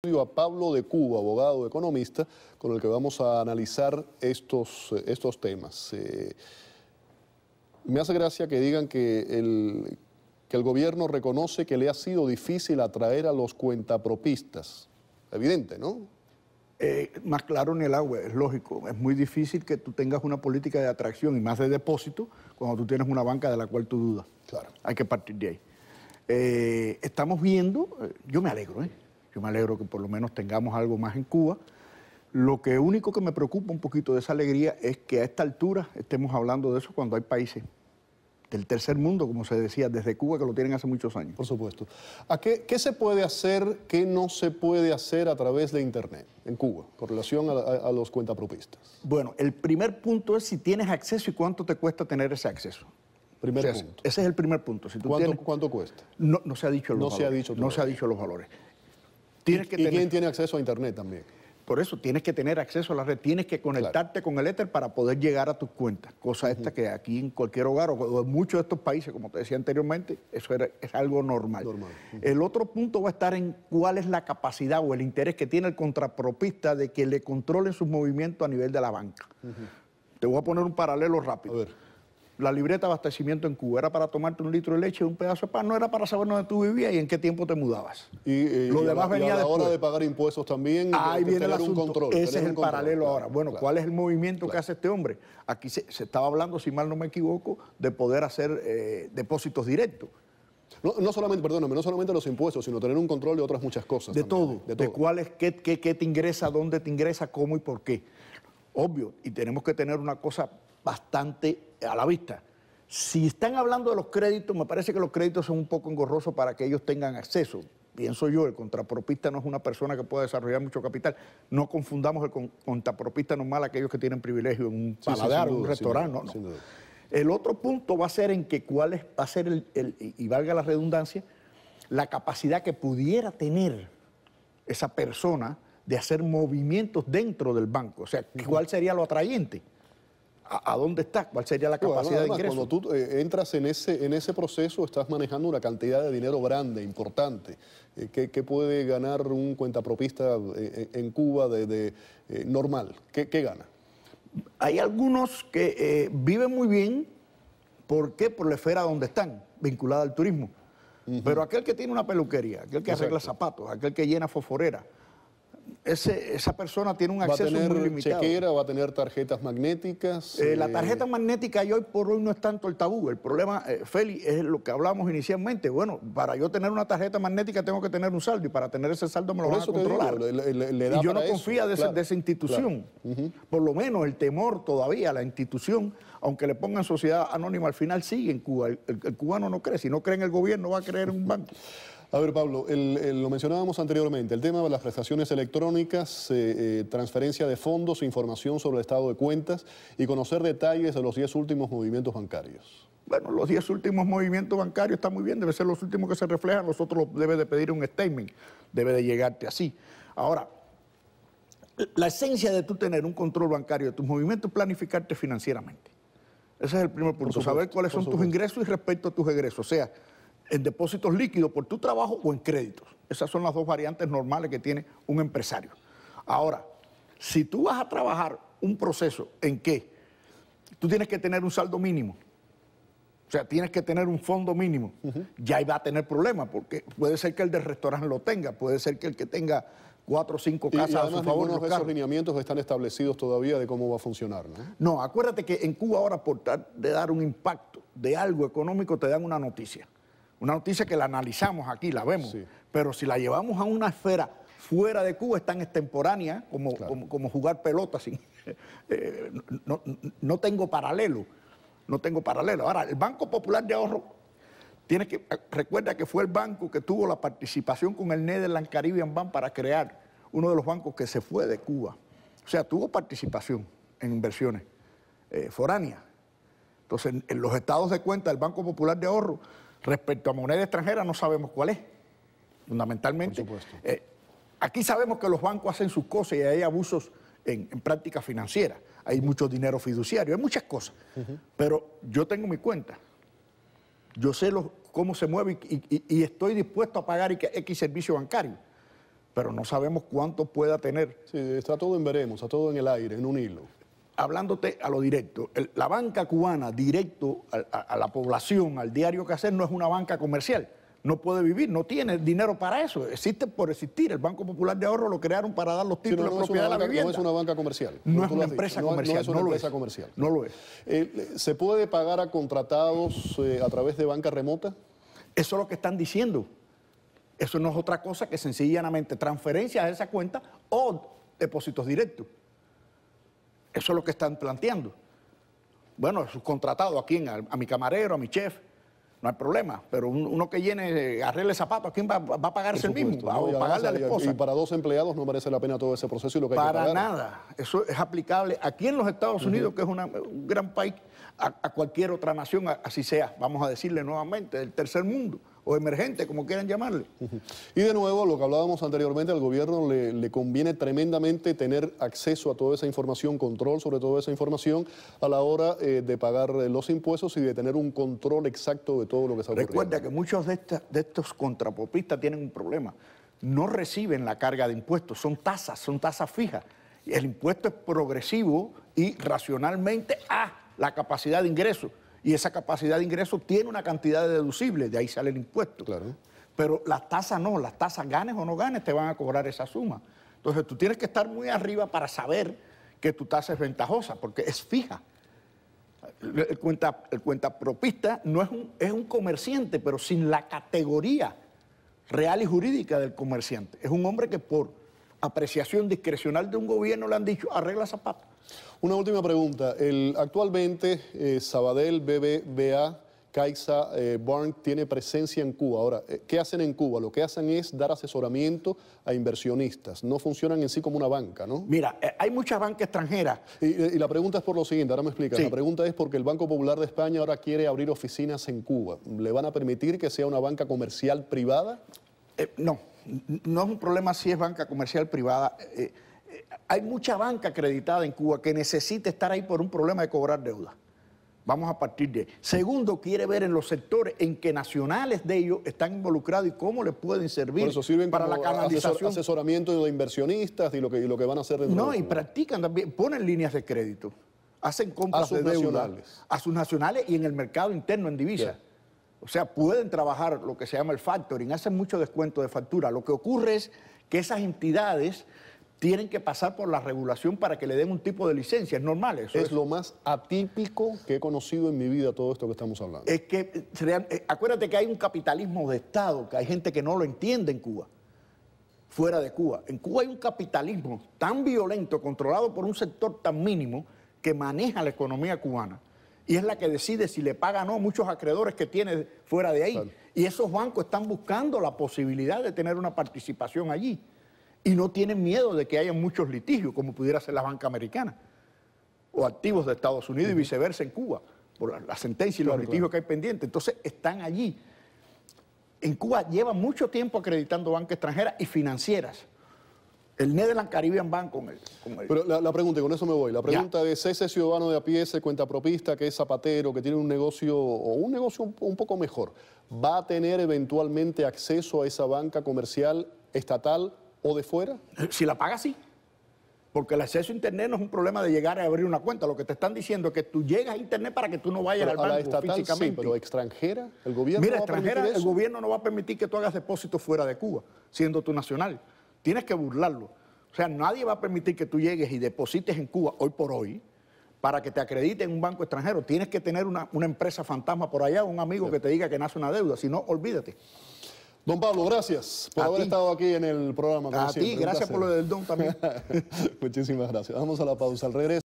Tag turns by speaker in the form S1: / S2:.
S1: A Pablo de Cuba, abogado economista, con el que vamos a analizar estos temas. Me hace gracia que digan que el gobierno reconoce que le ha sido difícil atraer a los cuentapropistas. Evidente, ¿no?
S2: Más claro ni el agua, es lógico. Es muy difícil que tú tengas una política de atracción y más de depósito cuando tú tienes una banca de la cual tú dudas.
S1: Claro.
S2: Hay que partir de ahí. Estamos viendo, yo me alegro, Yo me alegro que por lo menos tengamos algo más en Cuba. Lo que único que me preocupa un poquito de esa alegría es que a esta altura estemos hablando de eso cuando hay países del tercer mundo, como se decía, desde Cuba, que lo tienen hace muchos años.
S1: Por supuesto. ¿Qué se puede hacer, qué no se puede hacer a través de Internet en Cuba con relación a los cuentapropistas?
S2: Bueno, el primer punto es si tienes acceso y cuánto te cuesta tener ese acceso.
S1: Primer punto.
S2: Ese es el primer punto. Si tú
S1: ¿Cuánto cuesta?
S2: No se ha dicho los valores. No se ha dicho los valores. ¿Y
S1: quién tiene acceso a Internet también?
S2: Por eso tienes que tener acceso a la red, tienes que conectarte con el éter para poder llegar a tus cuentas. Cosa esta que aquí en cualquier hogar o en muchos de estos países, como te decía anteriormente, eso es algo normal. El otro punto va a estar en cuál es la capacidad o el interés que tiene el contrapropista de que le controlen sus movimientos a nivel de la banca. Te voy a poner un paralelo rápido.
S1: A ver.
S2: La libreta de abastecimiento en Cuba era para tomarte un litro de leche y un pedazo de pan, no era para saber dónde tú vivías y en qué tiempo te mudabas.
S1: Lo demás venía después. A la hora de pagar impuestos también,
S2: ahí viene el asunto.
S1: Un control.
S2: Ese es el paralelo ahora. Bueno, ¿cuál es el movimiento que hace este hombre? Aquí se estaba hablando, si mal no me equivoco, de poder hacer depósitos directos.
S1: No solamente, perdóname, no solamente los impuestos, sino tener un control de otras muchas cosas.
S2: De todo. De cuál es, qué te ingresa, dónde te ingresa, cómo y por qué. Obvio, y tenemos que tener una cosa bastante a la vista. Si están hablando de los créditos, me parece que los créditos son un poco engorrosos para que ellos tengan acceso. Pienso yo, el contrapropista no es una persona que pueda desarrollar mucho capital. No confundamos el contrapropista normal a aquellos que tienen privilegio en un paladar, un restaurante. No. El otro punto va a ser en que va a ser, y valga la redundancia, la capacidad que pudiera tener esa persona de hacer movimientos dentro del banco. O sea, ¿cuál sería lo atrayente? ¿A dónde está? ¿Cuál sería la capacidad de ingreso?
S1: Cuando tú entras en ese proceso, estás manejando una cantidad de dinero grande, importante. ¿Qué puede ganar un cuentapropista en Cuba normal? ¿Qué gana?
S2: Hay algunos que viven muy bien. ¿Por qué? Por la esfera donde están, vinculada al turismo. Pero aquel que tiene una peluquería, aquel que arregla zapatos, aquel que llena fosforera, esa persona tiene un acceso muy limitado.
S1: ¿Va a tener chequera, va a tener tarjetas magnéticas?
S2: La tarjeta magnética hoy por hoy no es tanto el tabú. El problema, Feli, es lo que hablamos inicialmente. Bueno, para yo tener una tarjeta magnética tengo que tener un saldo y para tener ese saldo me lo van a controlar. Y yo no confío de esa institución.
S1: Claro.
S2: Por lo menos el temor todavía a la institución, aunque le pongan sociedad anónima, al final sigue en Cuba. El cubano no cree. Si no cree en el gobierno, va a creer en un banco.
S1: A ver, Pablo, lo mencionábamos anteriormente, el tema de las prestaciones electrónicas, transferencia de fondos, información sobre el estado de cuentas y conocer detalles de los 10 últimos movimientos bancarios.
S2: Bueno, los 10 últimos movimientos bancarios están muy bien, debe ser los últimos que se reflejan, nosotros debe de pedir un statement, debe de llegarte así. Ahora, la esencia de tú tener un control bancario de tus movimientos es planificarte financieramente. Ese es el primer punto, saber cuáles son tus ingresos y respecto a tus egresos, o sea, en depósitos líquidos por tu trabajo o en créditos. Esas son las dos variantes normales que tiene un empresario. Ahora, si tú vas a trabajar un proceso en que tú tienes que tener un saldo mínimo, o sea, tienes que tener un fondo mínimo, ya ahí va a tener problemas, porque puede ser que el del restaurante lo tenga, puede ser que el que tenga 4 o 5 casas a su favor.
S1: Ninguno de esos lineamientos están establecidos todavía de cómo va a funcionar, ¿no?
S2: No, acuérdate que en Cuba ahora por tratar de dar un impacto de algo económico te dan una noticia. Una noticia que la analizamos aquí, la vemos, pero si la llevamos a una esfera fuera de Cuba es tan extemporánea como jugar pelota. No tengo paralelo, Ahora, el Banco Popular de Ahorro, recuerda que fue el banco que tuvo la participación con el Netherlands Caribbean Bank para crear uno de los bancos que se fue de Cuba. O sea, tuvo participación en inversiones foráneas. Entonces, en los estados de cuenta del Banco Popular de Ahorro, respecto a moneda extranjera no sabemos cuál es, fundamentalmente.
S1: Por supuesto.
S2: Aquí sabemos que los bancos hacen sus cosas y hay abusos en prácticas financieras, hay mucho dinero fiduciario, hay muchas cosas, pero yo tengo mi cuenta, yo sé cómo se mueve y estoy dispuesto a pagar X servicio bancario. pero no sabemos cuánto pueda tener.
S1: Sí, está todo en veremos, está todo en el aire, en un hilo.
S2: Hablándote a lo directo, la banca cubana directo a la población, al diario que hacer, no es una banca comercial. No puede vivir, no tiene dinero para eso. Existe por existir. El Banco Popular de Ahorro lo crearon para dar los títulos de propiedad de la vivienda.
S1: No es una banca comercial.
S2: No es una empresa comercial.
S1: No es una empresa comercial.
S2: No lo es.
S1: ¿Se puede pagar a contratados a través de banca remota?
S2: Eso es lo que están diciendo. Eso no es otra cosa que sencillamente transferencias a esa cuenta o depósitos directos. Eso es lo que están planteando. Bueno, subcontratado, ¿a quién? A mi camarero, a mi chef, no hay problema. Pero uno que llene, arregle zapatos, ¿a quién va a pagarse el mismo? ¿Va a pagarle a la esposa?
S1: Y para 2 empleados no merece la pena todo ese proceso y lo que hay que pagar.
S2: Para nada. Eso es aplicable aquí en los Estados Unidos, que es un gran país, a cualquier otra nación, así sea, vamos a decirle nuevamente, del tercer mundo o emergente, como quieran llamarle.
S1: Y de nuevo, lo que hablábamos anteriormente, al gobierno le conviene tremendamente tener acceso a toda esa información, control sobre toda esa información a la hora de pagar los impuestos y de tener un control exacto de todo lo que está ocurriendo.
S2: Recuerda que muchos de estos contrapropistas tienen un problema. No reciben la carga de impuestos, son tasas fijas. El impuesto es progresivo y racionalmente a la capacidad de ingreso. Y esa capacidad de ingreso tiene una cantidad de deducibles, de ahí sale el impuesto.
S1: Claro.
S2: Pero las tasas no, las tasas ganes o no ganes te van a cobrar esa suma. Entonces tú tienes que estar muy arriba para saber que tu tasa es ventajosa, porque es fija. El cuentapropista no es un comerciante, pero sin la categoría real y jurídica del comerciante. Es un hombre que por apreciación discrecional de un gobierno le han dicho, arregla zapatos.
S1: Una última pregunta. Actualmente Sabadell, BBVA, Caixa, Bank tiene presencia en Cuba. Ahora, ¿qué hacen en Cuba? Lo que hacen es dar asesoramiento a inversionistas. No funcionan en sí como una banca, ¿no?
S2: Mira, hay muchas bancas extranjeras.
S1: Y la pregunta es por lo siguiente, ahora me explicas.
S2: Sí.
S1: La pregunta es porque el Banco Popular de España ahora quiere abrir oficinas en Cuba. ¿Le van a permitir que sea una banca comercial privada?
S2: No es un problema si es banca comercial privada. Hay mucha banca acreditada en Cuba que necesita estar ahí por un problema de cobrar deuda. Vamos a partir de ahí. Segundo, quiere ver en los sectores en que nacionales de ellos están involucrados y cómo les pueden servir
S1: por eso sirven
S2: para la canalización.
S1: Asesoramiento de inversionistas y lo que van a hacer dentro
S2: No,
S1: de
S2: y
S1: Cuba.
S2: practican también, ponen líneas de crédito, hacen compras de deuda a sus nacionales y en el mercado interno en divisa.
S1: Yeah.
S2: O sea, pueden trabajar lo que se llama el factoring, hacen mucho descuento de factura. Lo que ocurre es que esas entidades tienen que pasar por la regulación para que le den un tipo de licencia. Es normal eso.
S1: Es lo más atípico que he conocido en mi vida, todo esto que estamos hablando.
S2: Es que, acuérdate que hay un capitalismo de Estado, que hay gente que no lo entiende en Cuba, fuera de Cuba. En Cuba hay un capitalismo tan violento, controlado por un sector tan mínimo, que maneja la economía cubana. Y es la que decide si le paga o no a muchos acreedores que tiene fuera de ahí. Claro. Y esos bancos están buscando la posibilidad de tener una participación allí. Y no tienen miedo de que haya muchos litigios, como pudiera ser la banca americana, o activos de Estados Unidos y viceversa en Cuba, por la sentencia y los litigios que hay pendientes. Entonces, están allí. En Cuba llevan mucho tiempo acreditando bancas extranjeras y financieras. El Netherlands Caribbean Bank con el...
S1: Pero la pregunta, y con eso me voy, la pregunta es, ese ciudadano de a pie, ese cuentapropista, que es zapatero, que tiene un negocio, o un negocio un poco mejor, ¿va a tener eventualmente acceso a esa banca comercial estatal o de fuera?
S2: Si la paga, sí. Porque el acceso a Internet no es un problema de llegar a abrir una cuenta. Lo que te están diciendo es que tú llegas a Internet para que tú no vayas al banco
S1: estatal,
S2: físicamente.
S1: Sí, pero extranjera, ¿el gobierno
S2: Mira,
S1: no va a permitir
S2: extranjera,
S1: eso?
S2: el gobierno no va a permitir que tú hagas depósitos fuera de Cuba, siendo tú nacional. Tienes que burlarlo. O sea, nadie va a permitir que tú llegues y deposites en Cuba, hoy por hoy, para que te acredite en un banco extranjero. Tienes que tener una empresa fantasma por allá, un amigo que te diga que nace una deuda. Si no, olvídate.
S1: Don Pablo, gracias por haber estado aquí en el programa.
S2: A ti, gracias por lo del don también.
S1: Muchísimas gracias. Vamos a la pausa. Al regreso.